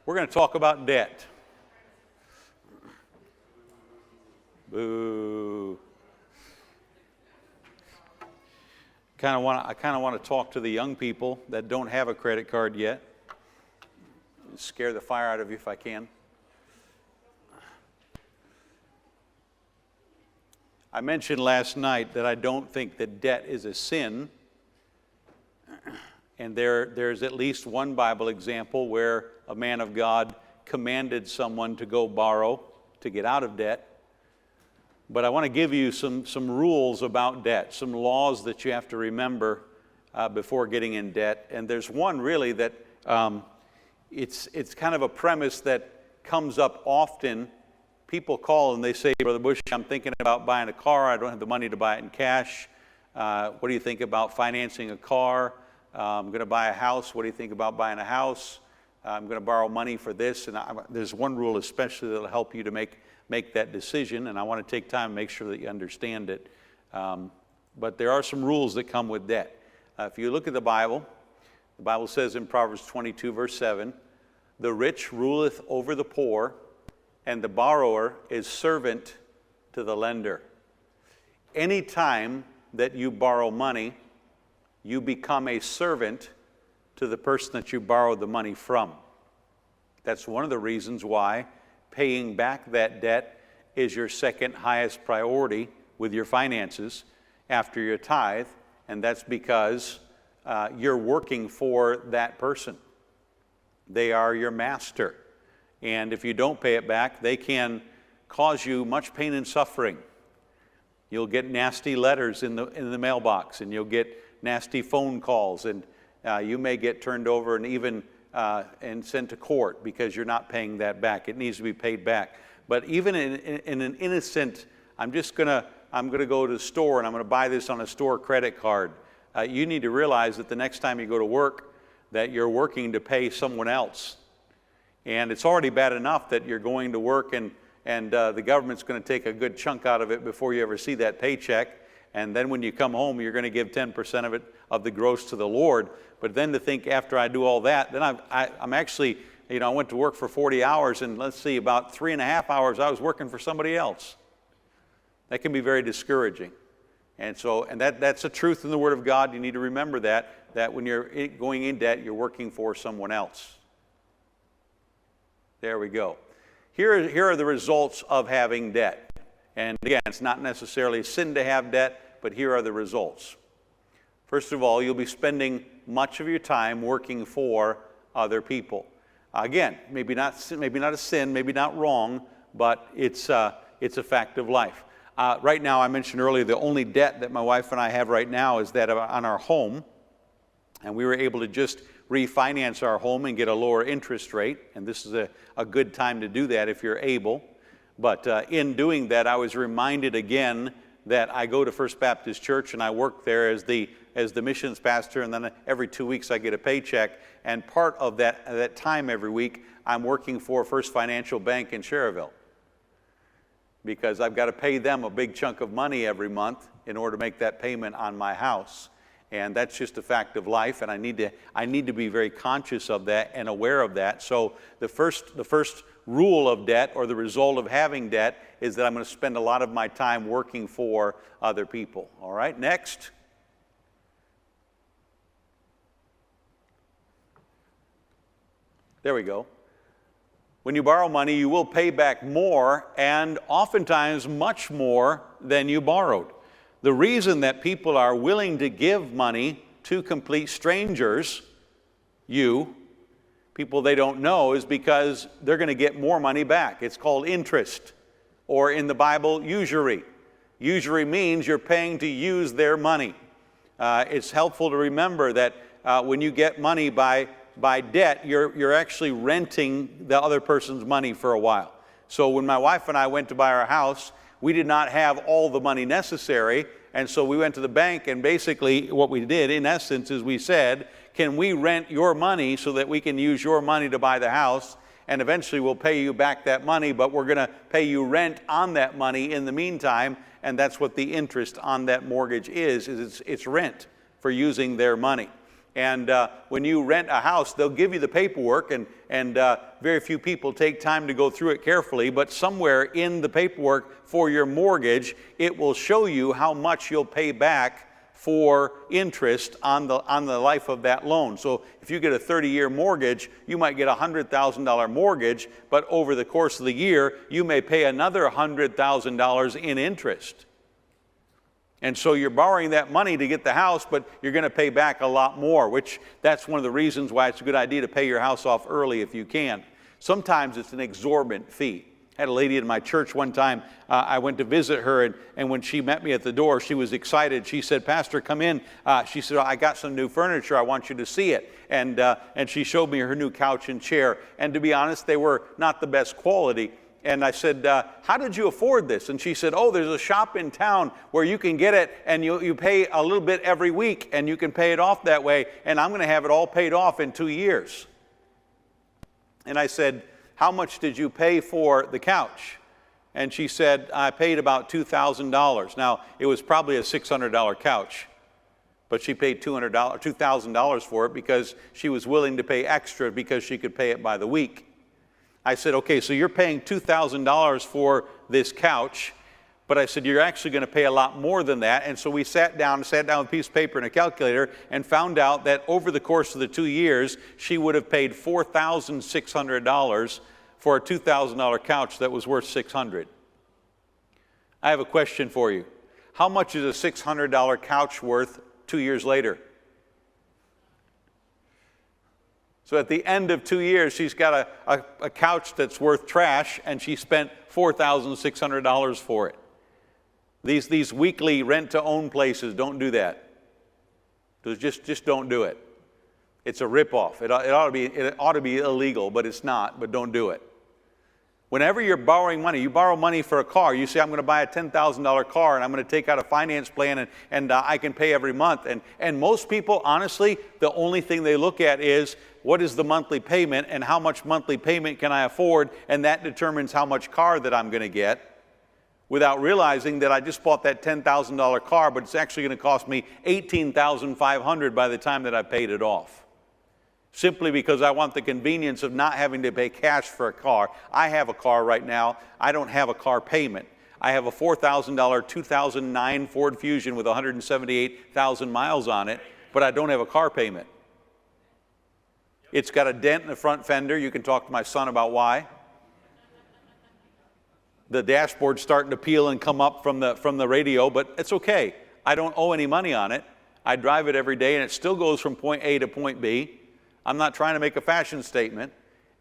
We're going to talk about debt. Boo. I kind of want to talk to the young people that don't have a credit card yet. Scare the fire out of you if I can. I mentioned last night that I don't think that debt is a sin. And there's at least one Bible example where a man of God commanded someone to go borrow to get out of debt. But I want to give you some rules about debt, some laws that you have to remember before getting in debt. And there's one really that it's kind of a premise that comes up often. People call and they say, Brother Bush, I'm thinking about buying a car. I don't have the money to buy it in cash. What do you think about financing a car? I'm going to buy a house. What do you think about buying a house? I'm going to borrow money for this. And there's one rule especially that will help you to make that decision, and I want to take time to make sure that you understand it. But there are some rules that come with debt. If you look at the Bible says in Proverbs 22, verse 7, the rich ruleth over the poor, and the borrower is servant to the lender. Any time that you borrow money, you become a servant to the person that you borrowed the money from. That's one of the reasons why paying back that debt is your second highest priority with your finances after your tithe, and that's because you're working for that person. They are your master, and if you don't pay it back, they can cause you much pain and suffering. You'll get nasty letters in the mailbox, and you'll get nasty phone calls, and you may get turned over and even and sent to court because you're not paying that back. It needs to be paid back. But even in an innocent, I'm going to go to the store and I'm going to buy this on a store credit card. You need to realize that the next time you go to work, that you're working to pay someone else. And it's already bad enough that you're going to work and the government's going to take a good chunk out of it before you ever see that paycheck. And then when you come home, you're going to give 10% of it, of the gross, to the Lord. But then to think after I do all that, then I'm actually, I went to work for 40 hours, and let's see, about 3.5 hours I was working for somebody else. That can be very discouraging. And that's a truth in the Word of God. You need to remember that when you're going in debt, you're working for someone else. There we go. Here are the results of having debt. And again, it's not necessarily a sin to have debt, but here are the results. First of all, you'll be spending much of your time working for other people. Again, maybe not a sin, maybe not wrong, but it's a fact of life. Right now, I mentioned earlier, the only debt that my wife and I have right now is that on our home. And we were able to just refinance our home and get a lower interest rate. And this is a good time to do that if you're able. But in doing that, I was reminded again that I go to First Baptist Church and I work there as the missions pastor, and then every 2 weeks I get a paycheck. And part of that time every week, I'm working for First Financial Bank in Cherryville, because I've got to pay them a big chunk of money every month in order to make that payment on my house. And that's just a fact of life, and I need to be very conscious of that and aware of that. So the first rule of debt, or the result of having debt, is that I'm going to spend a lot of my time working for other people. All right, next. There we go. When you borrow money, you will pay back more, and oftentimes much more than you borrowed. The reason that people are willing to give money to complete strangers, people they don't know, is because they're going to get more money back. It's called interest, or in the Bible, usury. Usury means you're paying to use their money. It's helpful to remember that when you get money by debt, you're actually renting the other person's money for a while. So when my wife and I went to buy our house, we did not have all the money necessary, and so we went to the bank, and basically what we did, in essence, is we said, can we rent your money so that we can use your money to buy the house, and eventually we'll pay you back that money, but we're going to pay you rent on that money in the meantime, and that's what the interest on that mortgage is it's rent for using their money. And when you rent a house, they'll give you the paperwork, and very few people take time to go through it carefully, but somewhere in the paperwork for your mortgage, it will show you how much you'll pay back for interest on the life of that loan. So if you get a 30-year mortgage, you might get a $100,000 mortgage, but over the course of the year, you may pay another $100,000 in interest. And so you're borrowing that money to get the house, but you're going to pay back a lot more, which that's one of the reasons why it's a good idea to pay your house off early if you can. Sometimes it's an exorbitant fee. I had a lady in my church one time, I went to visit her, and when she met me at the door, she was excited. She said, "Pastor, come in." She said, "I got some new furniture. I want you to see it." And she showed me her new couch and chair. And to be honest, they were not the best quality. And I said, "How did you afford this?" And she said, "Oh, there's a shop in town where you can get it, and you pay a little bit every week, and you can pay it off that way, and I'm going to have it all paid off in 2 years." And I said, "How much did you pay for the couch?" And she said, "I paid about $2,000. Now, it was probably a $600 couch, but she paid $2,000 for it because she was willing to pay extra because she could pay it by the week. I said, "Okay, so you're paying $2,000 for this couch," but I said, "You're actually going to pay a lot more than that." And so we sat down with a piece of paper and a calculator and found out that over the course of the 2 years, she would have paid $4,600 for a $2,000 couch that was worth $600. I have a question for you. How much is a $600 couch worth 2 years later? So at the end of 2 years, she's got a couch that's worth trash, and she spent $4,600 for it. These weekly rent-to-own places, don't do that. Just don't do it. It's a ripoff. It ought to be illegal, but it's not, but don't do it. Whenever you're borrowing money, you borrow money for a car. You say, "I'm going to buy a $10,000 car, and I'm going to take out a finance plan, and I can pay every month." And most people, honestly, the only thing they look at is, what is the monthly payment, and how much monthly payment can I afford, and that determines how much car that I'm going to get, without realizing that I just bought that $10,000 car, but it's actually going to cost me $18,500 by the time that I paid it off. Simply because I want the convenience of not having to pay cash for a car. I have a car right now. I don't have a car payment. I have a $4,000 2009 Ford Fusion with 178,000 miles on it, but I don't have a car payment. It's got a dent in the front fender. You can talk to my son about why. The dashboard's starting to peel and come up from the radio, but it's okay. I don't owe any money on it. I drive it every day, and it still goes from point A to point B. I'm not trying to make a fashion statement,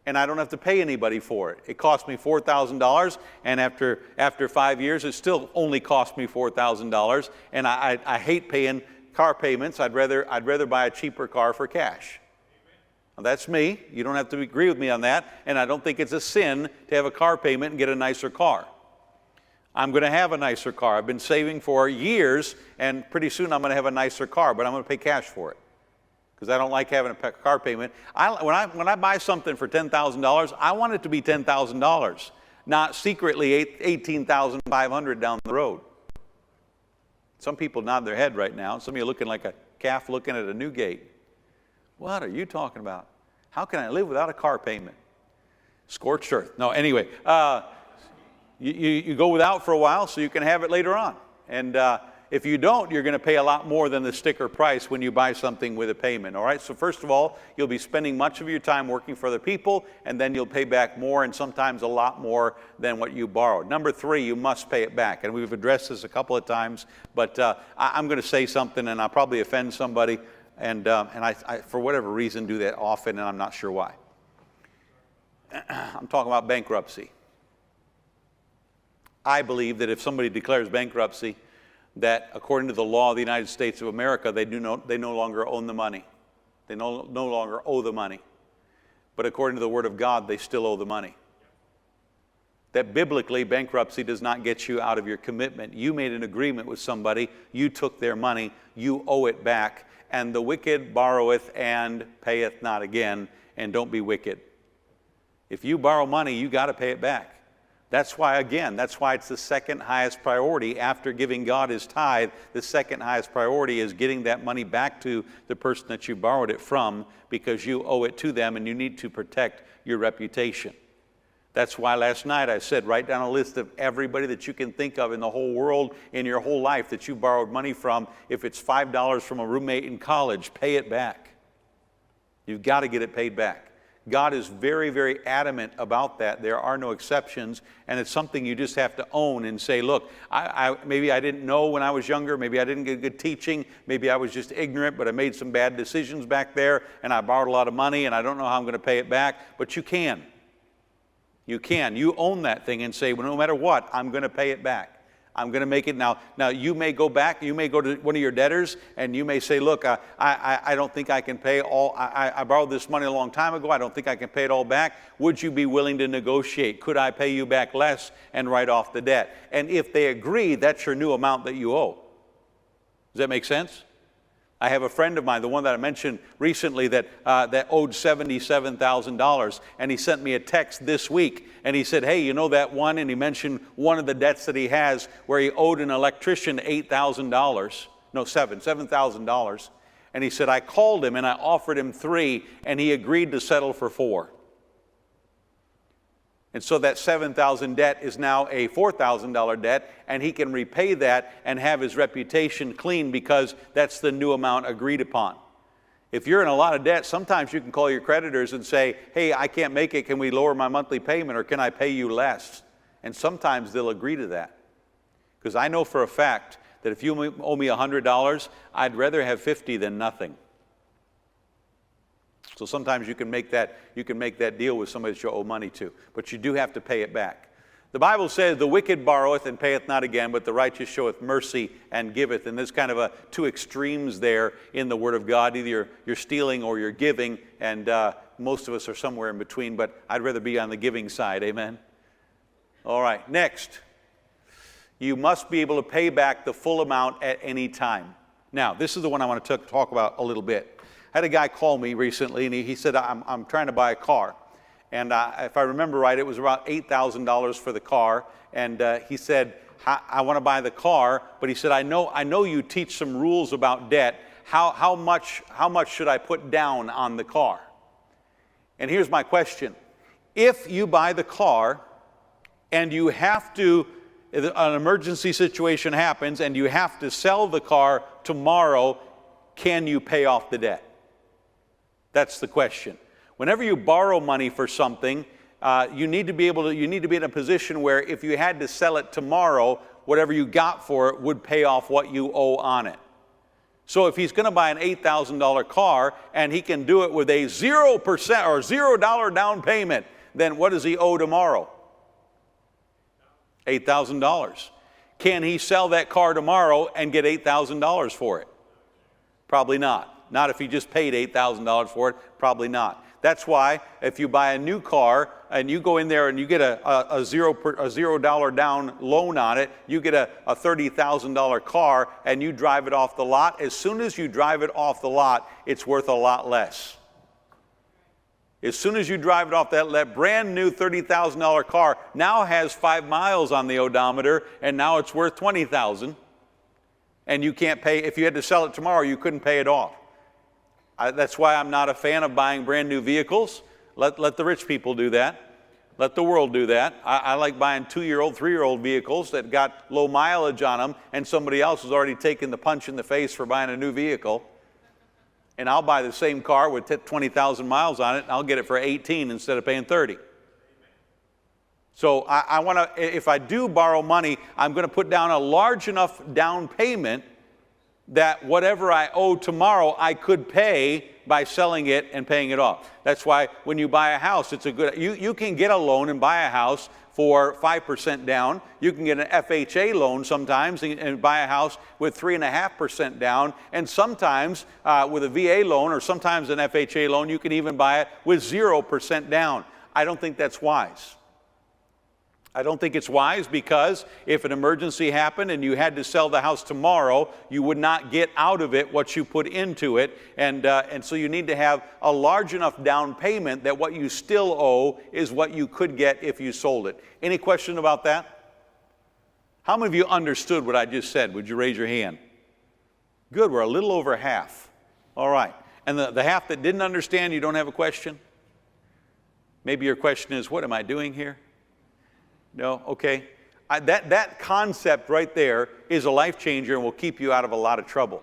and I don't have to pay anybody for it. It cost me $4,000, and after 5 years, it still only cost me $4,000, and I hate paying car payments. I'd rather buy a cheaper car for cash. Now, that's me. You don't have to agree with me on that, and I don't think it's a sin to have a car payment and get a nicer car. I'm going to have a nicer car. I've been saving for years, and pretty soon I'm going to have a nicer car, but I'm going to pay cash for it, because I don't like having a car payment. When I buy something for $10,000, I want it to be $10,000, not secretly $18,500 down the road. Some people nod their head right now. Some of you are looking like a calf looking at a new gate. What are you talking about? How can I live without a car payment? Scorched earth. No, anyway, you go without for a while so you can have it later on. And if you don't, you're going to pay a lot more than the sticker price when you buy something with a payment, all right? So first of all, you'll be spending much of your time working for other people, and then you'll pay back more, and sometimes a lot more than what you borrowed. Number 3, you must pay it back. And we've addressed this a couple of times, but I'm going to say something, and I'll probably offend somebody, and I, for whatever reason, do that often, and I'm not sure why. I'm talking about bankruptcy. I believe that if somebody declares bankruptcy, that according to the law of the United States of America, they no longer own the money. They no longer owe the money. But according to the Word of God, they still owe the money. That biblically, bankruptcy does not get you out of your commitment. You made an agreement with somebody, you took their money, you owe it back, and the wicked borroweth and payeth not again, and don't be wicked. If you borrow money, you got to pay it back. That's why it's the second highest priority after giving God his tithe. The second highest priority is getting that money back to the person that you borrowed it from, because you owe it to them and you need to protect your reputation. That's why last night I said, write down a list of everybody that you can think of in the whole world, in your whole life, that you borrowed money from. If it's $5 from a roommate in college, pay it back. You've got to get it paid back. God is very, very adamant about that. There are no exceptions, and it's something you just have to own and say, look, maybe I didn't know when I was younger, maybe I didn't get good teaching, maybe I was just ignorant, but I made some bad decisions back there, and I borrowed a lot of money, and I don't know how I'm going to pay it back. But you can. You can. You own that thing and say, well, no matter what, I'm going to pay it back. I'm going to make it now. Now, you may go back, you may go to one of your debtors, and you may say, look, I don't think I can pay all, I borrowed this money a long time ago, I don't think I can pay it all back. Would you be willing to negotiate? Could I pay you back less and write off the debt? And if they agree, that's your new amount that you owe. Does that make sense? I have a friend of mine, the one that I mentioned recently, that owed $77,000, and he sent me a text this week, and he said, hey, you know that one? And he mentioned one of the debts that he has where he owed an electrician $7,000, and he said, I called him and I offered him $3,000, and he agreed to settle for $4,000. And so that $7,000 debt is now a $4,000 debt, and he can repay that and have his reputation clean, because that's the new amount agreed upon. If you're in a lot of debt, sometimes you can call your creditors and say, hey, I can't make it. Can we lower my monthly payment, or can I pay you less? And sometimes they'll agree to that. Because I know for a fact that if you owe me $100, I'd rather have $50 than nothing. So sometimes you can make that deal with somebody that you owe money to, but you do have to pay it back. The Bible says, the wicked borroweth and payeth not again, but the righteous showeth mercy and giveth. And there's kind of two extremes there in the Word of God. Either you're stealing or you're giving, and most of us are somewhere in between, but I'd rather be on the giving side, amen? All right, next. You must be able to pay back the full amount at any time. Now, this is the one I want to talk about a little bit. I had a guy call me recently, and he said, I'm trying to buy a car. And if I remember right, it was about $8,000 for the car. And he said, I want to buy the car, but he said, I know you teach some rules about debt. How much should I put down on the car? And here's my question. If you buy the car and you have to, an emergency situation happens and you have to sell the car tomorrow, can you pay off the debt? That's the question. Whenever you borrow money for something, you need to be in a position where if you had to sell it tomorrow, whatever you got for it would pay off what you owe on it. So if he's going to buy an $8,000 car and he can do it with a 0% or $0 down payment, then what does he owe tomorrow? $8,000. Can he sell that car tomorrow and get $8,000 for it? Probably not. Not if he just paid $8,000 for it, probably not. That's why if you buy a new car and you go in there and you get a $0 down loan on it, you get a $30,000 car and you drive it off the lot. As soon as you drive it off the lot, it's worth a lot less. As soon as you drive it off, that brand new $30,000 car now has 5 miles on the odometer, and now it's worth $20,000. And you can't pay, if you had to sell it tomorrow, you couldn't pay it off. That's why I'm not a fan of buying brand new vehicles. Let the rich people do that. Let the world do that. I like buying 2-year-old, 3-year-old vehicles that got low mileage on them, and somebody else has already taken the punch in the face for buying a new vehicle. And I'll buy the same car with 20,000 miles on it, and I'll get it for 18 instead of paying 30. So I want to, if I do borrow money, I'm going to put down a large enough down payment that whatever I owe tomorrow, I could pay by selling it and paying it off. That's why when you buy a house, it's a good, you can get a loan and buy a house for 5% down. You can get an FHA loan sometimes and buy a house with 3.5% down. And sometimes with a VA loan or sometimes an FHA loan, you can even buy it with 0% down. I don't think that's wise. I don't think it's wise, because if an emergency happened and you had to sell the house tomorrow, you would not get out of it what you put into it. And so you need to have a large enough down payment that what you still owe is what you could get if you sold it. Any question about that? How many of you understood what I just said? Would you raise your hand? Good, we're a little over half. All right. And the half that didn't understand, you don't have a question? Maybe your question is, what am I doing here? No? Okay. That concept right there is a life changer and will keep you out of a lot of trouble.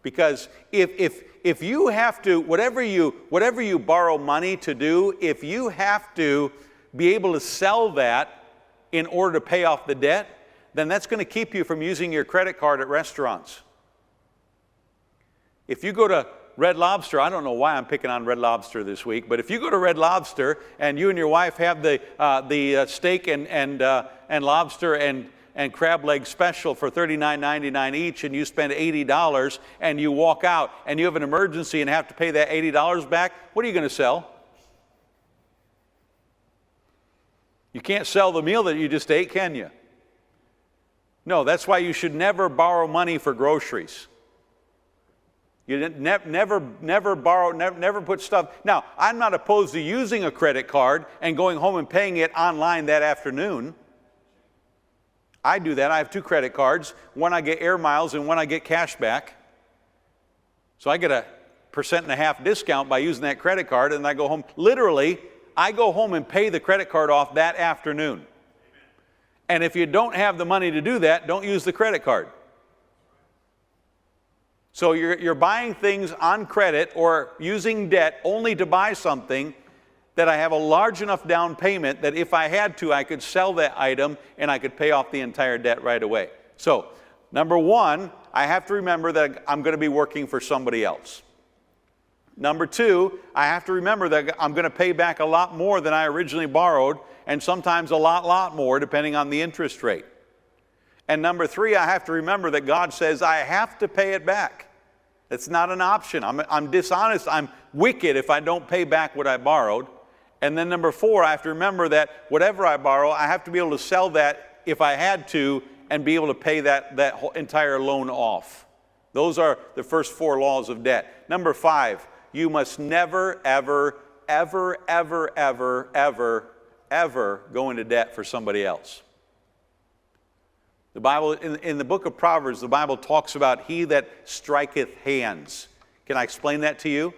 Because if you have to, whatever you borrow money to do, if you have to be able to sell that in order to pay off the debt, then that's going to keep you from using your credit card at restaurants. If you go to Red Lobster, I don't know why I'm picking on Red Lobster this week, but if you go to Red Lobster and you and your wife have the steak and lobster and crab leg special for $39.99 each, and you spend $80 and you walk out and you have an emergency and have to pay that $80 back, what are you going to sell? You can't sell the meal that you just ate, can you? No, that's why you should never borrow money for groceries. You never borrow, never put stuff. Now, I'm not opposed to using a credit card and going home and paying it online that afternoon. I do that. I have 2 credit cards. One I get air miles and one I get cash back. So I get a 1.5% discount by using that credit card, and I go home. Literally, I go home and pay the credit card off that afternoon. And if you don't have the money to do that, don't use the credit card. So you're buying things on credit or using debt only to buy something that I have a large enough down payment that if I had to, I could sell that item and I could pay off the entire debt right away. So, number 1, I have to remember that I'm going to be working for somebody else. Number 2, I have to remember that I'm going to pay back a lot more than I originally borrowed, and sometimes a lot more depending on the interest rate. And number 3, I have to remember that God says I have to pay it back. It's not an option. I'm dishonest. I'm wicked if I don't pay back what I borrowed. And then number 4, I have to remember that whatever I borrow, I have to be able to sell that if I had to and be able to pay that whole entire loan off. Those are the first 4 laws of debt. Number 5, you must never, ever go into debt for somebody else. The Bible, in the book of Proverbs, the Bible talks about he that striketh hands. Can I explain that to you?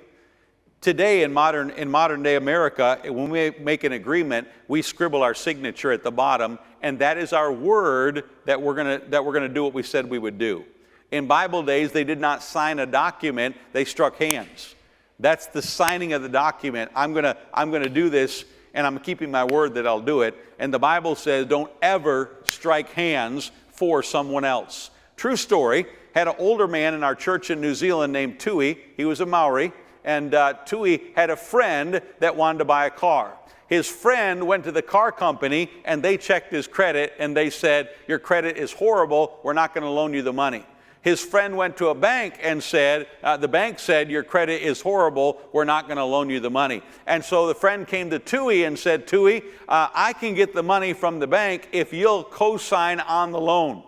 Today in modern day America, when we make an agreement, we scribble our signature at the bottom, and that is our word that we're gonna do what we said we would do. In Bible days, they did not sign a document, they struck hands. That's the signing of the document. I'm gonna do this, and I'm keeping my word that I'll do it. And the Bible says don't ever strike hands for someone else. True story, had an older man in our church in New Zealand named Tui. He was a Maori, and Tui had a friend that wanted to buy a car. His friend went to the car company and they checked his credit and they said, your credit is horrible, we're not going to loan you the money. His friend went to a bank and said, the bank said, your credit is horrible, we're not going to loan you the money. And so the friend came to Tui and said, Tui, I can get the money from the bank if you'll co-sign on the loan.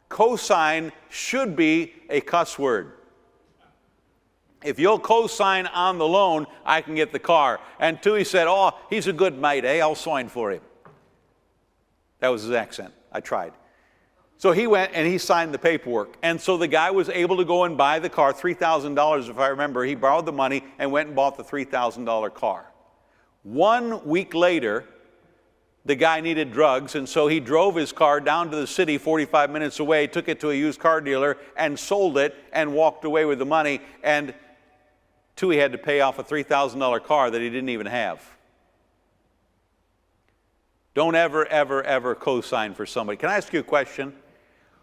Co-sign should be a cuss word. If you'll co-sign on the loan, I can get the car. And Tui said, oh, he's a good mate, I'll sign for him. That was his accent. I tried. So he went and he signed the paperwork. And so the guy was able to go and buy the car, $3,000 if I remember. He borrowed the money and went and bought the $3,000 car. 1 week later, the guy needed drugs, and so he drove his car down to the city 45 minutes away, took it to a used car dealer and sold it and walked away with the money. And Tui had to pay off a $3,000 car that he didn't even have. Don't ever co-sign for somebody. Can I ask you a question?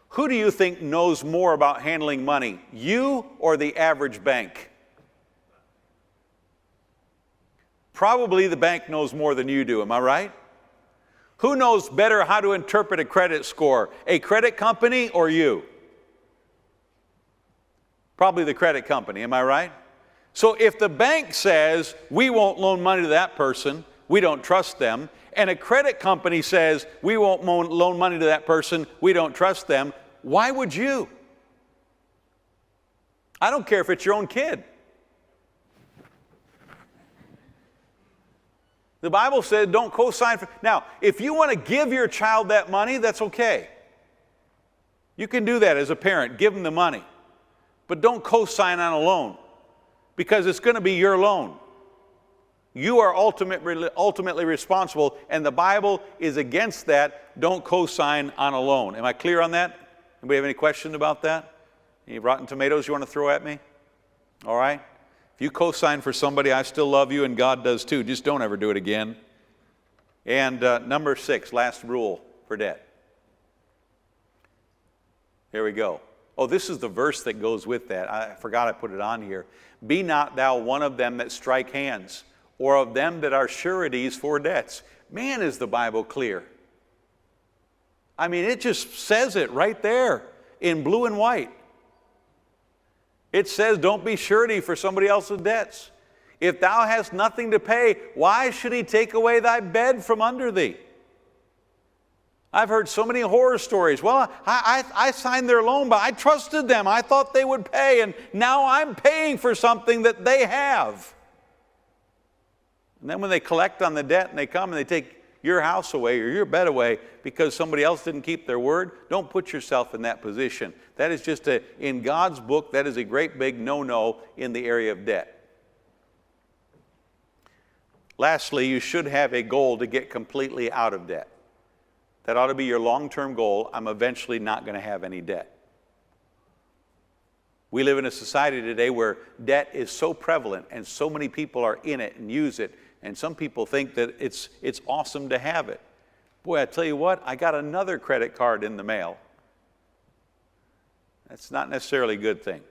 Who do you think knows more about handling money, you or the average bank? Probably the bank knows more than you do, am I right? Who knows better how to interpret a credit score, a credit company or you? Probably the credit company, am I right? So if the bank says we won't loan money to that person, we don't trust them, and a credit company says, we won't loan money to that person, we don't trust them, why would you? I don't care if it's your own kid. The Bible said don't co-sign for. Now, if you want to give your child that money, that's okay. You can do that as a parent, give them the money. But don't co-sign on a loan, because it's going to be your loan. You are ultimately responsible, and the Bible is against that. Don't co-sign on a loan. Am I clear on that? Anybody have any questions about that? Any rotten tomatoes you want to throw at me? All right? If you co-sign for somebody, I still love you, and God does too. Just don't ever do it again. And number 6, last rule for debt. Here we go. Oh, this is the verse that goes with that. I forgot I put it on here. Be not thou one of them that strike hands, or of them that are sureties for debts. Man, is the Bible clear. I mean, it just says it right there in blue and white. It says, don't be surety for somebody else's debts. If thou hast nothing to pay, why should he take away thy bed from under thee? I've heard so many horror stories. Well, I signed their loan, but I trusted them. I thought they would pay, and now I'm paying for something that they have. And then when they collect on the debt and they come and they take your house away or your bed away because somebody else didn't keep their word, don't put yourself in that position. That is just in God's book, that is a great big no-no in the area of debt. Lastly, you should have a goal to get completely out of debt. That ought to be your long-term goal. I'm eventually not going to have any debt. We live in a society today where debt is so prevalent and so many people are in it and use it. And some people think that it's awesome to have it. Boy, I tell you what, I got another credit card in the mail. That's not necessarily a good thing.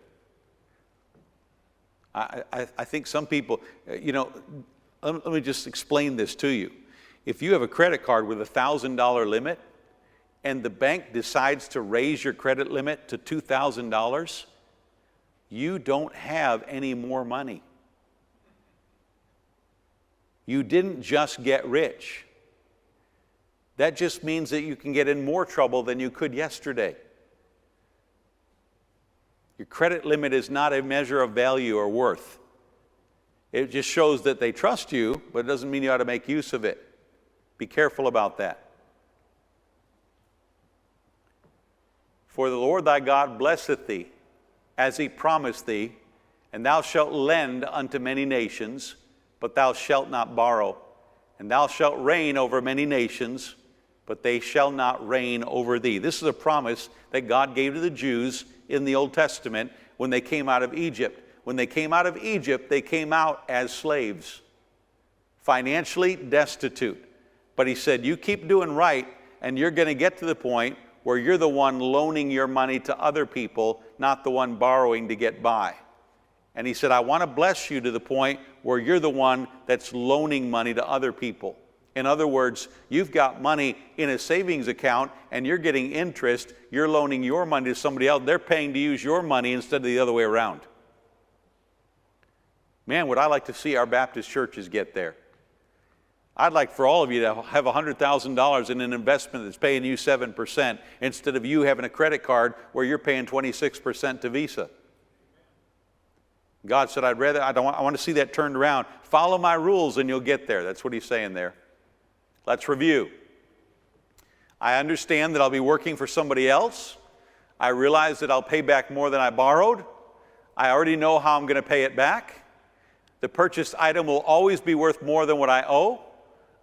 I think some people, let me just explain this to you. If you have a credit card with a $1,000 limit and the bank decides to raise your credit limit to $2,000, you don't have any more money. You didn't just get rich. That just means that you can get in more trouble than you could yesterday. Your credit limit is not a measure of value or worth. It just shows that they trust you, but it doesn't mean you ought to make use of it. Be careful about that. For the Lord thy God blesseth thee, as he promised thee, and thou shalt lend unto many nations, but thou shalt not borrow. And thou shalt reign over many nations, but they shall not reign over thee. This is a promise that God gave to the Jews in the Old Testament when they came out of Egypt. When they came out of Egypt, they came out as slaves, financially destitute. But he said, you keep doing right, and you're going to get to the point where you're the one loaning your money to other people, not the one borrowing to get by. And he said, I want to bless you to the point where you're the one that's loaning money to other people. In other words, you've got money in a savings account and you're getting interest. You're loaning your money to somebody else. They're paying to use your money instead of the other way around. Man, would I like to see our Baptist churches get there. I'd like for all of you to have $100,000 in an investment that's paying you 7% instead of you having a credit card where you're paying 26% to Visa. God said, I want to see that turned around. Follow my rules and you'll get there. That's what he's saying there. Let's review. I understand that I'll be working for somebody else. I realize that I'll pay back more than I borrowed. I already know how I'm going to pay it back. The purchased item will always be worth more than what I owe.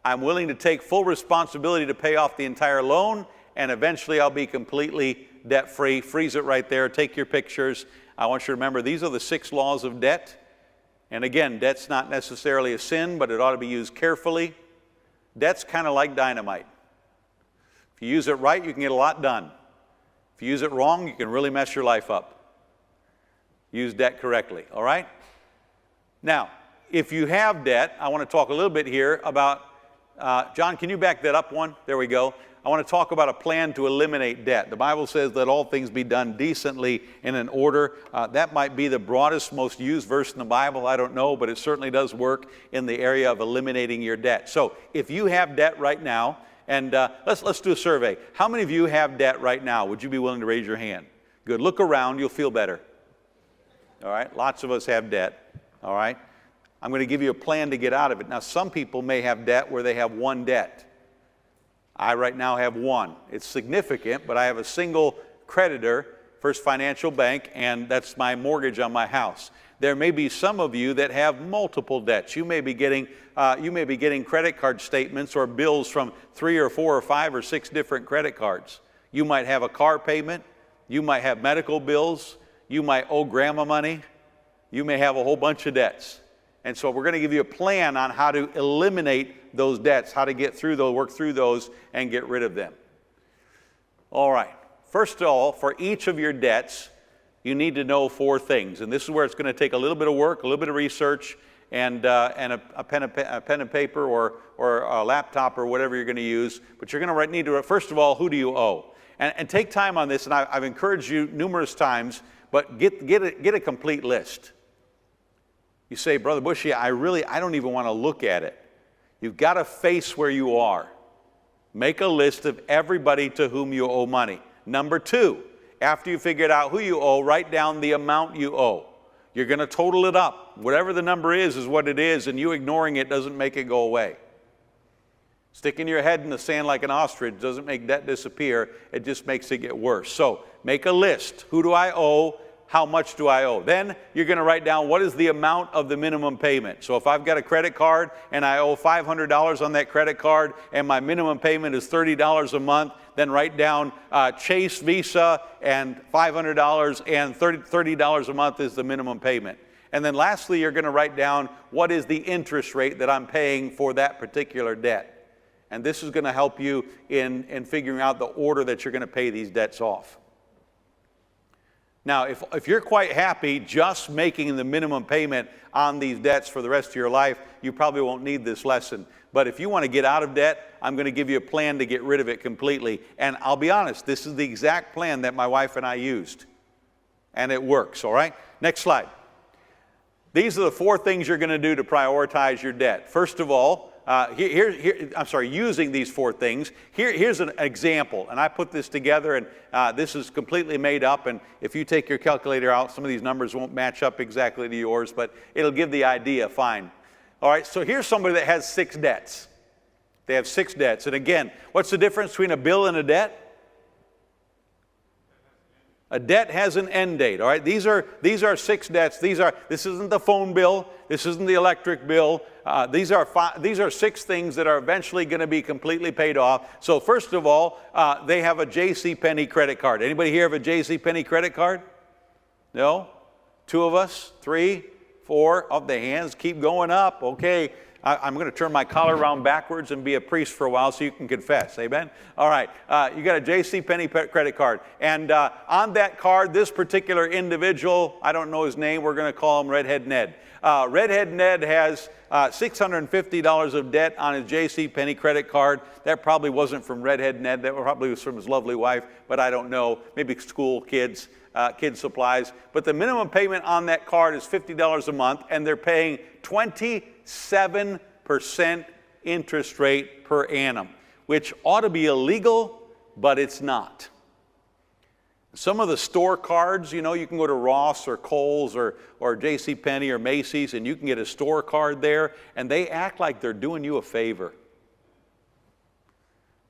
I'm willing to take full responsibility to pay off the entire loan, and eventually I'll be completely debt-free. Freeze it right there. Take your pictures. I want you to remember these are the 6 laws of debt. And again, debt's not necessarily a sin, but it ought to be used carefully. Debt's kind of like dynamite. If you use it right, you can get a lot done. If you use it wrong, you can really mess your life up. Use debt correctly, all right? Now, if you have debt, I want to talk a little bit here about John, can you back that up one? There we go. I want to talk about a plan to eliminate debt. The Bible says that all things be done decently and in order. That might be the broadest, most used verse in the Bible. I don't know, but it certainly does work in the area of eliminating your debt. So if you have debt right now, and let's do a survey. How many of you have debt right now? Would you be willing to raise your hand? Good. Look around. You'll feel better. All right. Lots of us have debt. All right. I'm going to give you a plan to get out of it. Now, some people may have debt where they have one debt. I right now have one. It's significant, but I have a single creditor, First Financial Bank, and that's my mortgage on my house. There may be some of you that have multiple debts. You may be getting credit card statements or bills from 3 or 4 or 5 or 6 different credit cards. You might have a car payment. You might have medical bills. You might owe grandma money. You may have a whole bunch of debts. And so we're going to give you a plan on how to eliminate those debts, how to get through those, work through those, and get rid of them. All right. First of all, for each of your debts, you need to know 4 things. And this is where it's going to take a little bit of work, a little bit of research, and a pen and paper or a laptop or whatever you're going to use. But you're going to need to, first of all, who do you owe? And take time on this, and I've encouraged you numerous times, but get a complete list. You say, Brother Bosje, I don't even want to look at it. You've got to face where you are. Make a list of everybody to whom you owe money. Number 2, after you figured out who you owe, write down the amount you owe. You're going to total it up. Whatever the number is what it is, and you ignoring it doesn't make it go away. Sticking your head in the sand like an ostrich doesn't make debt disappear. It just makes it get worse. So make a list. Who do I owe? How much do I owe? Then you're going to write down what is the amount of the minimum payment. So if I've got a credit card and I owe $500 on that credit card and my minimum payment is $30 a month, then write down Chase, Visa, and $500 and $30 a month is the minimum payment. And then lastly, you're going to write down what is the interest rate that I'm paying for that particular debt. And this is going to help you in figuring out the order that you're going to pay these debts off. Now, if you're quite happy just making the minimum payment on these debts for the rest of your life, you probably won't need this lesson. But if you want to get out of debt, I'm going to give you a plan to get rid of it completely. And I'll be honest, this is the exact plan that my wife and I used. And it works, all right? Next slide. These are the 4 things you're going to do to prioritize your debt. First of all, using these 4 things. Here's an example, and I put this together, and this is completely made up, and if you take your calculator out, some of these numbers won't match up exactly to yours, but it'll give the idea fine. All right, so here's somebody that has 6 debts. They have 6 debts, and again, what's the difference between a bill and a debt? A debt has an end date, all right? These are 6 debts. This isn't the phone bill. This isn't the electric bill. These are 6 things that are eventually going to be completely paid off. So first of all, they have a JCPenney credit card. Anybody here have a JCPenney credit card? No? 2 of us? 3? 4? Oh, the hands keep going up. Okay. I'm going to turn my collar around backwards and be a priest for a while so you can confess. Amen? All right. You got a JCPenney credit card. And on that card, this particular individual, I don't know his name, we're going to call him Redhead Ned. Redhead Ned has $650 of debt on his JCPenney credit card. That probably wasn't from Redhead Ned. That probably was from his lovely wife, but I don't know. Maybe school kids, kids supplies. But the minimum payment on that card is $50 a month, and they're paying 27% interest rate per annum, which ought to be illegal, but it's not. Some of the store cards, you know, you can go to Ross or Kohl's or JCPenney or Macy's, and you can get a store card there, and they act like they're doing you a favor.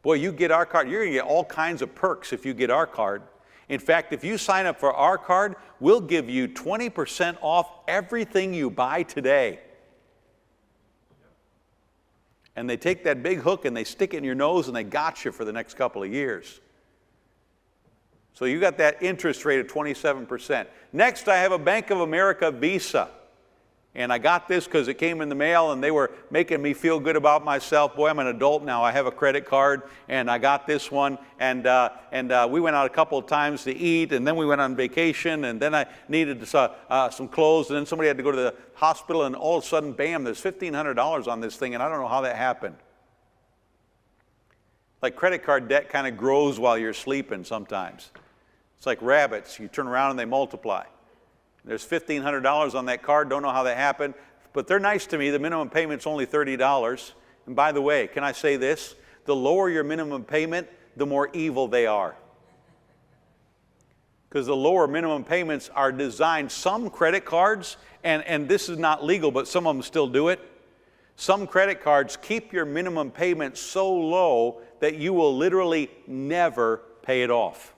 Boy, you get our card, you're going to get all kinds of perks if you get our card. In fact, if you sign up for our card, we'll give you 20% off everything you buy today. And they take that big hook and they stick it in your nose and they got you for the next couple of years. So you got that interest rate of 27%. Next, I have a Bank of America Visa. And I got this because it came in the mail and they were making me feel good about myself. Boy, I'm an adult now. I have a credit card and I got this one. And we went out a couple of times to eat, and then we went on vacation, and then I needed some clothes, and then somebody had to go to the hospital, and all of a sudden, bam, there's $1,500 on this thing, and I don't know how that happened. Like credit card debt kind of grows while you're sleeping sometimes. It's like rabbits. You turn around and they multiply. There's $1,500 on that card. Don't know how that happened. But they're nice to me. The minimum payment's only $30. And by the way, can I say this? The lower your minimum payment, the more evil they are. Because the lower minimum payments are designed, some credit cards, and this is not legal, but some of them still do it. Some credit cards keep your minimum payment so low that you will literally never pay it off.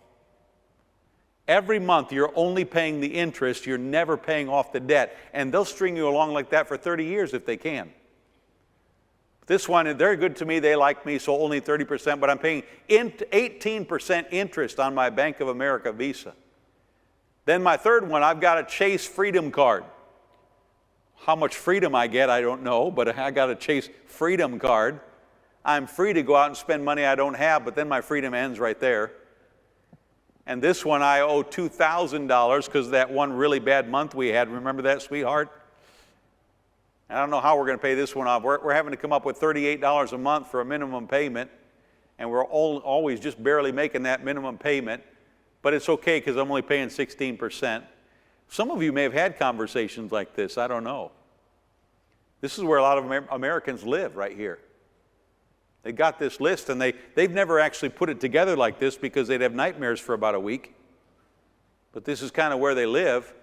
Every month you're only paying the interest, you're never paying off the debt, and they'll string you along like that for 30 years if they can. This one, they're good to me, they like me, so only 30%, but I'm paying 18% interest on my Bank of America Visa. Then my third one, I've got a Chase Freedom card. How much freedom I get, I don't know, but I got a Chase Freedom card. I'm free to go out and spend money I don't have, but then my freedom ends right there. And this one I owe $2,000 because of that one really bad month we had. Remember that, sweetheart? I don't know how we're going to pay this one off. We're having to come up with $38 a month for a minimum payment, and we're always just barely making that minimum payment. But it's okay because I'm only paying 16%. Some of you may have had conversations like this. I don't know. This is where a lot of Americans live right here. They got this list, and they've never actually put it together like this because they'd have nightmares for about a week. But this is kind of where they live.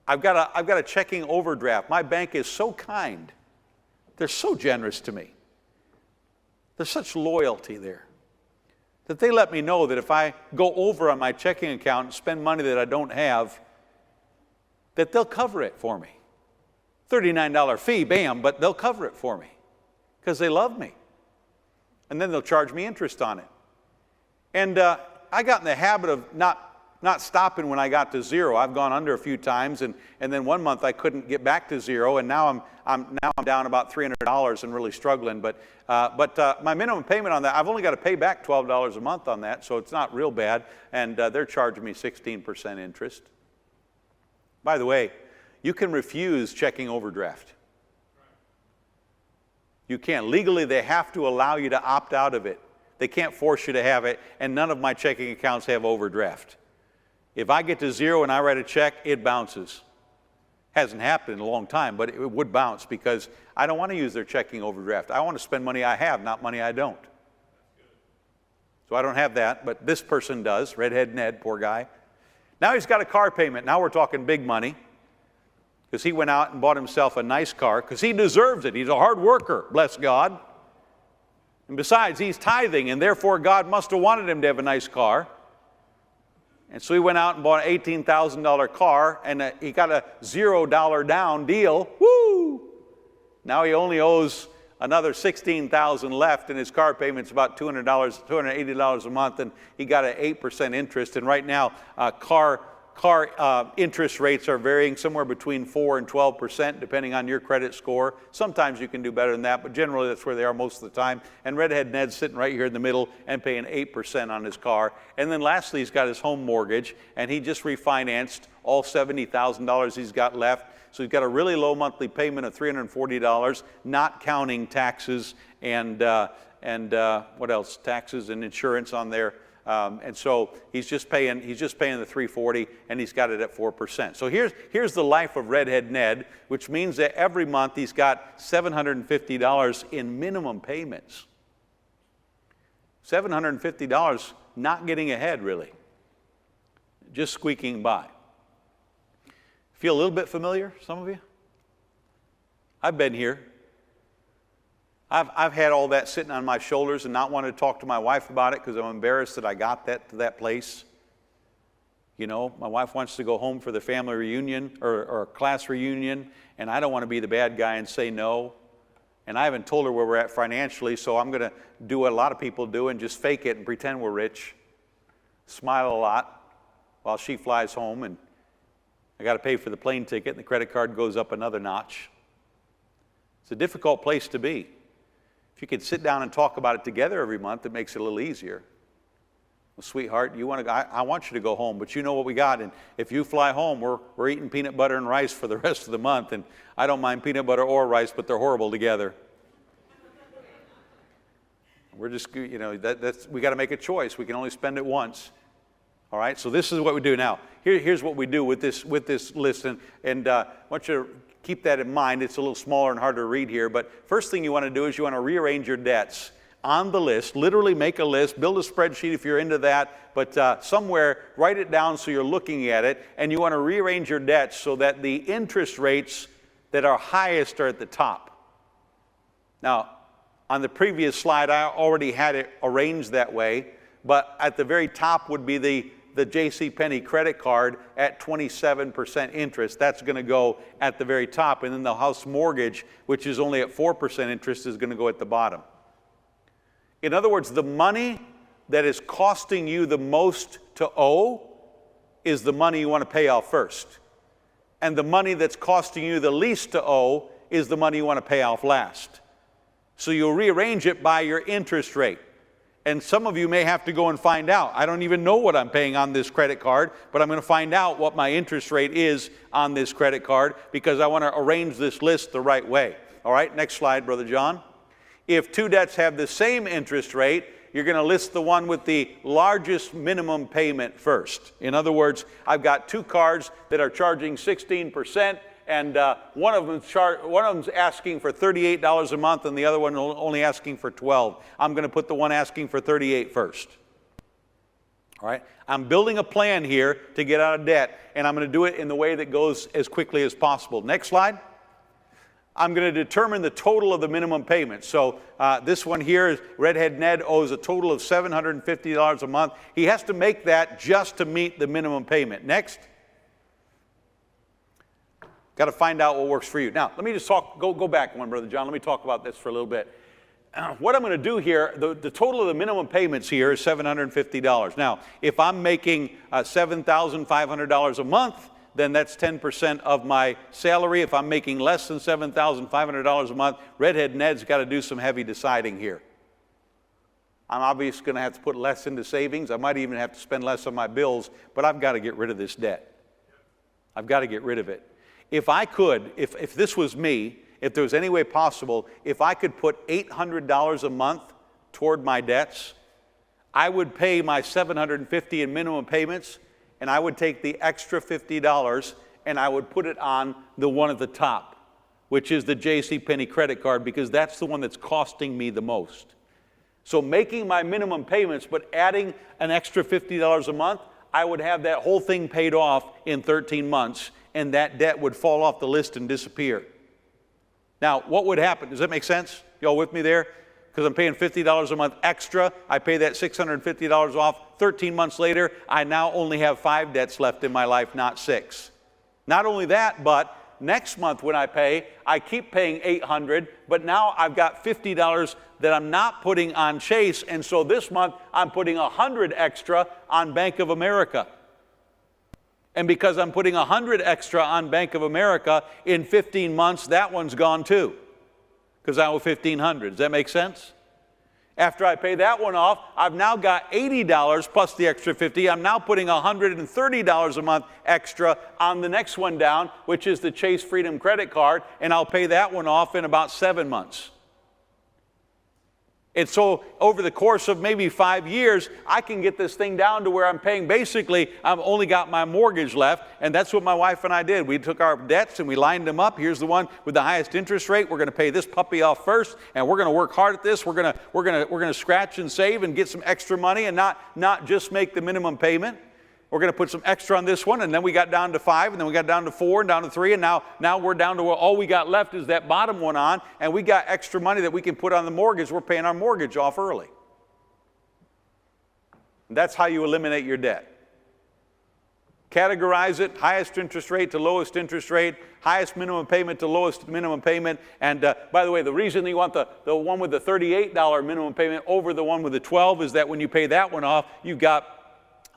I've got a checking overdraft. My bank is so kind. They're so generous to me. There's such loyalty there that they let me know that if I go over on my checking account and spend money that I don't have, that they'll cover it for me. $39 fee, bam, but they'll cover it for me because they love me. And then they'll charge me interest on it. And I got in the habit of not stopping when I got to zero. I've gone under a few times, and then one month I couldn't get back to zero, and now I'm down about $300 and really struggling. But my minimum payment on that, I've only got to pay back $12 a month on that, so it's not real bad. And they're charging me 16% interest. By the way, you can refuse checking overdraft. You can't. Legally, they have to allow you to opt out of it. They can't force you to have it, and none of my checking accounts have overdraft. If I get to zero and I write a check, it bounces. Hasn't happened in a long time, but it would bounce because I don't want to use their checking overdraft. I want to spend money I have, not money I don't. So I don't have that, but this person does. Redhead Ned, poor guy. Now he's got a car payment. Now we're talking big money because he went out and bought himself a nice car because he deserves it. He's a hard worker, bless God. And besides, he's tithing, and therefore God must have wanted him to have a nice car. And so he went out and bought an $18,000 car, and he got a $0 down deal. Woo! Now he only owes another $16,000 left, and his car payment's about $280 a month, and he got an 8% interest. And right now, car interest rates are varying somewhere between 4 and 12%, depending on your credit score. Sometimes you can do better than that, but generally that's where they are most of the time. And Redhead Ned's sitting right here in the middle and paying 8% on his car. And then lastly, he's got his home mortgage, and he just refinanced all $70,000 he's got left. So he's got a really low monthly payment of $340, not counting taxes and what else? Taxes and insurance on there. And so he's just paying the $340, and he's got it at 4%. So here's the life of Redhead Ned, which means that every month he's got $750 in minimum payments. $750 not getting ahead, really. Just squeaking by. Feel a little bit familiar, some of you? I've been here. I've had all that sitting on my shoulders and not wanted to talk to my wife about it because I'm embarrassed that I got to that place. You know, my wife wants to go home for the family reunion or a class reunion, and I don't want to be the bad guy and say no. And I haven't told her where we're at financially, so I'm going to do what a lot of people do and just fake it and pretend we're rich. Smile a lot while she flies home, and I got to pay for the plane ticket, and the credit card goes up another notch. It's a difficult place to be. If you could sit down and talk about it together every month, it makes it a little easier. Well, sweetheart, I want you to go home, but you know what we got, and if you fly home, we're eating peanut butter and rice for the rest of the month, and I don't mind peanut butter or rice, but they're horrible together. We're just, we got to make a choice. We can only spend it once. All right, so this is what we do now. Here's what we do with this list, and I want you to keep that in mind. It's a little smaller and harder to read here, but first thing you want to do is you want to rearrange your debts on the list. Literally make a list, build a spreadsheet if you're into that, but somewhere write it down so you're looking at it, and you want to rearrange your debts so that the interest rates that are highest are at the top. Now, on the previous slide, I already had it arranged that way, but at the very top would be the JCPenney credit card at 27% interest. That's going to go at the very top, and then the house mortgage, which is only at 4% interest, is going to go at the bottom. In other words, the money that is costing you the most to owe is the money you want to pay off first. And the money that's costing you the least to owe is the money you want to pay off last. So you'll rearrange it by your interest rate. And some of you may have to go and find out. I don't even know what I'm paying on this credit card, but I'm going to find out what my interest rate is on this credit card because I want to arrange this list the right way. All right, next slide, Brother John. If two debts have the same interest rate, you're going to list the one with the largest minimum payment first. In other words, I've got two cards that are charging 16%, and one of them's asking for $38 a month, and the other one only asking for $12. I'm going to put the one asking for $38 first. All right? I'm building a plan here to get out of debt, and I'm going to do it in the way that goes as quickly as possible. Next slide. I'm going to determine the total of the minimum payment. So this one here is Redhead Ned owes a total of $750 a month. He has to make that just to meet the minimum payment. Next. Got to find out what works for you. Now, let me just go back one, Brother John. Let me talk about this for a little bit. What I'm going to do here, the total of the minimum payments here is $750. Now, if I'm making $7,500 a month, then that's 10% of my salary. If I'm making less than $7,500 a month, Redhead Ned's got to do some heavy deciding here. I'm obviously going to have to put less into savings. I might even have to spend less on my bills, but I've got to get rid of this debt. I've got to get rid of it. If I could, if this was me, if there was any way possible, if I could put $800 a month toward my debts, I would pay my $750 in minimum payments, and I would take the extra $50 and I would put it on the one at the top, which is the JCPenney credit card, because that's the one that's costing me the most. So making my minimum payments, but adding an extra $50 a month, I would have that whole thing paid off in 13 months, and that debt would fall off the list and disappear. Now, what would happen? Does that make sense? Y'all with me there? Because I'm paying $50 a month extra. I pay that $650 off. 13 months later, I now only have 5 debts left in my life, not 6. Not only that, but next month when I pay, I keep paying $800, but now I've got $50 that I'm not putting on Chase, and so this month I'm putting $100 extra on Bank of America. And because I'm putting $100 extra on Bank of America, in 15 months, that one's gone too, because I owe $1,500. Does that make sense? After I pay that one off, I've now got $80 plus the extra $50. I'm now putting $130 a month extra on the next one down, which is the Chase Freedom credit card, and I'll pay that one off in about 7 months. And so over the course of maybe 5 years, I can get this thing down to where I'm paying basically, I've only got my mortgage left, and that's what my wife and I did. We took our debts and we lined them up. Here's the one with the highest interest rate. We're going to pay this puppy off first, and we're going to work hard at this. We're going to scratch and save and get some extra money and not just make the minimum payment. We're going to put some extra on this one, and then we got down to 5, and then we got down to 4, and down to 3, and now we're down to where all we got left is that bottom one on, and we got extra money that we can put on the mortgage. We're paying our mortgage off early. And that's how you eliminate your debt. Categorize it, highest interest rate to lowest interest rate, highest minimum payment to lowest minimum payment. And by the way, the reason you want the one with the $38 minimum payment over the one with the 12 is that when you pay that one off, you've got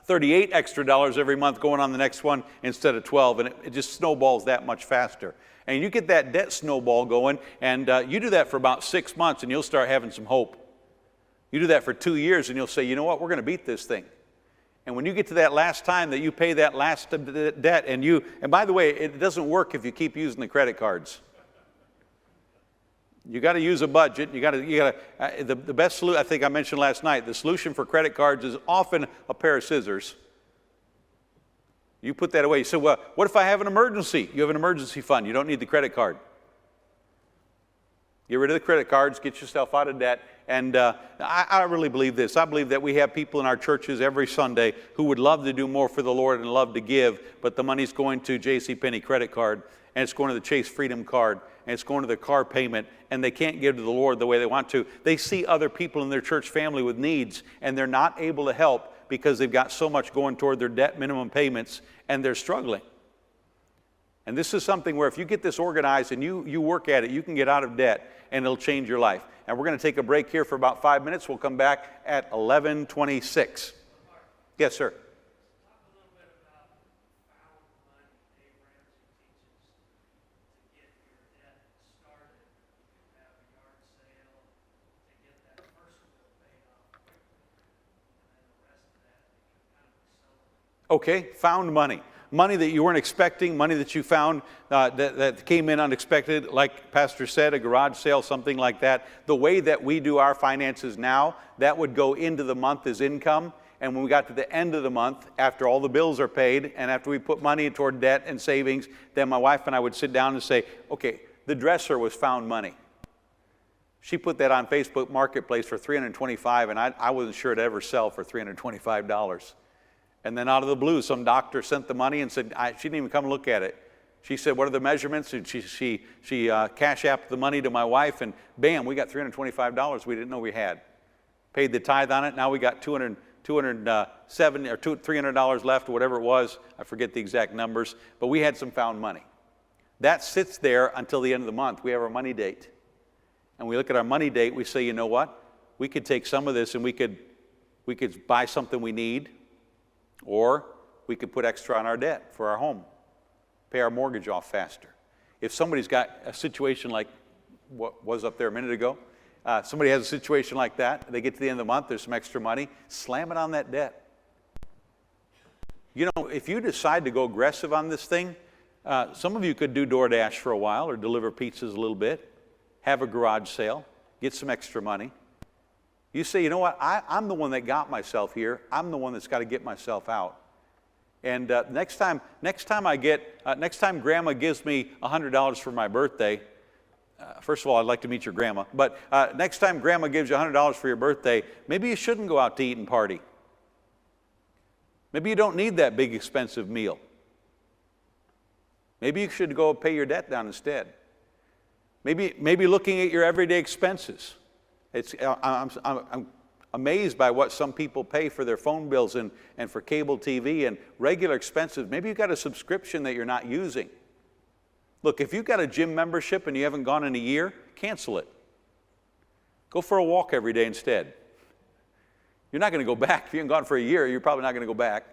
$38 extra every month going on the next one instead of 12, and it just snowballs that much faster. And you get that debt snowball going, and you do that for about 6 months, and you'll start having some hope. You do that for 2 years, and you'll say, you know what, we're going to beat this thing. And when you get to that last time that you pay that last debt, and by the way, it doesn't work if you keep using the credit cards. You got to use a budget. The best solution, I think I mentioned last night, the solution for credit cards is often a pair of scissors. You put that away. You say, well, what if I have an emergency? You have an emergency fund. You don't need the credit card. Get rid of the credit cards, get yourself out of debt. And I really believe this. I believe that we have people in our churches every Sunday who would love to do more for the Lord and love to give, but the money's going to JCPenney credit card, and it's going to the Chase Freedom card, and it's going to their car payment, and they can't give to the Lord the way they want to. They see other people in their church family with needs, and they're not able to help because they've got so much going toward their debt minimum payments, and they're struggling. And this is something where if you get this organized and you work at it, you can get out of debt, and it'll change your life. And we're going to take a break here for about 5 minutes. We'll come back at 11:26. Yes, sir. Okay, found money. Money that you weren't expecting, money that you found that came in unexpected, like Pastor said, a garage sale, something like that. The way that we do our finances now, that would go into the month as income. And when we got to the end of the month, after all the bills are paid, and after we put money toward debt and savings, then my wife and I would sit down and say, okay, the dresser was found money. She put that on Facebook Marketplace for $325, and I wasn't sure it'd ever sell for $325. And then out of the blue, some doctor sent the money and said, she didn't even come look at it. She said, what are the measurements? And she cash apped the money to my wife, and bam, we got $325 we didn't know we had. Paid the tithe on it. Now we got $270 or $300 left, or whatever it was. I forget the exact numbers, but we had some found money. That sits there until the end of the month. We have our money date. And we look at our money date, we say, you know what? We could take some of this and we could buy something we need. Or we could put extra on our debt for our home, pay our mortgage off faster. If somebody's got a situation like what was up there a minute ago, somebody has a situation like that, they get to the end of the month, there's some extra money, slam it on that debt. You know, if you decide to go aggressive on this thing, some of you could do DoorDash for a while or deliver pizzas a little bit, have a garage sale, get some extra money. You say, you know what, I'm the one that got myself here. I'm the one that's got to get myself out. And next time Grandma gives me $100 for my birthday, first of all, I'd like to meet your grandma, but next time Grandma gives you $100 for your birthday, maybe you shouldn't go out to eat and party. Maybe you don't need that big expensive meal. Maybe you should go pay your debt down instead. Maybe looking at your everyday expenses. I'm amazed by what some people pay for their phone bills and for cable TV and regular expenses. Maybe you've got a subscription that you're not using. Look, if you've got a gym membership and you haven't gone in a year, cancel it. Go for a walk every day instead. You're not going to go back. If you haven't gone for a year, you're probably not going to go back.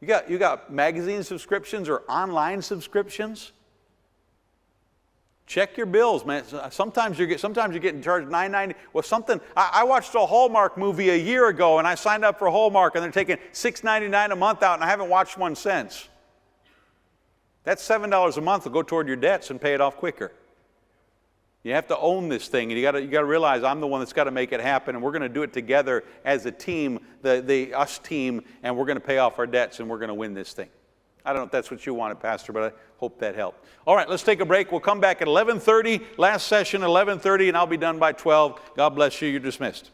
You got magazine subscriptions or online subscriptions. Check your bills, man. Sometimes you're getting charged $9.90. Well, something. I watched a Hallmark movie a year ago, and I signed up for Hallmark, and they're taking $6.99 a month out, and I haven't watched one since. That's $7 a month to go toward your debts and pay it off quicker. You have to own this thing, and you got to realize I'm the one that's got to make it happen, and we're going to do it together as a team, the us team, and we're going to pay off our debts, and we're going to win this thing. I don't know if that's what you wanted, Pastor, but I hope that helped. All right, let's take a break. We'll come back at 11:30, last session, 11:30, and I'll be done by 12. God bless you. You're dismissed.